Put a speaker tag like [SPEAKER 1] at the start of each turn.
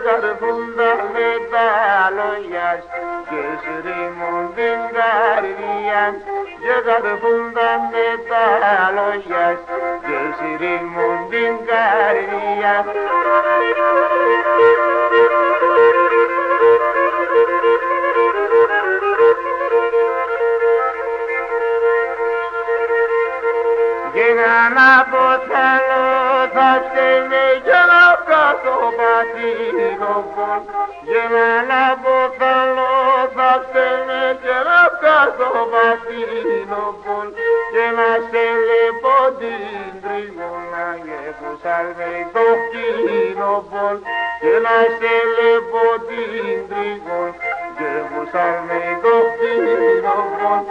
[SPEAKER 1] καρφούντα με τα λόγια και σρίμουν την καρδιά, και καρφούντα με τα λόγια και σρίμουν την καρδιά. Και να αποθαλώ θα φταίνε για να βγάζω πατίνοπον, και να αποθαλώ θα φταίνε για να βγάζω πατίνοπον, και να σε λεπώ την τρίγωνα και που σάλμε το κτίνοπον, και να σε λεπώ την τρίγωνα και που σάλμε το κτίνοπον.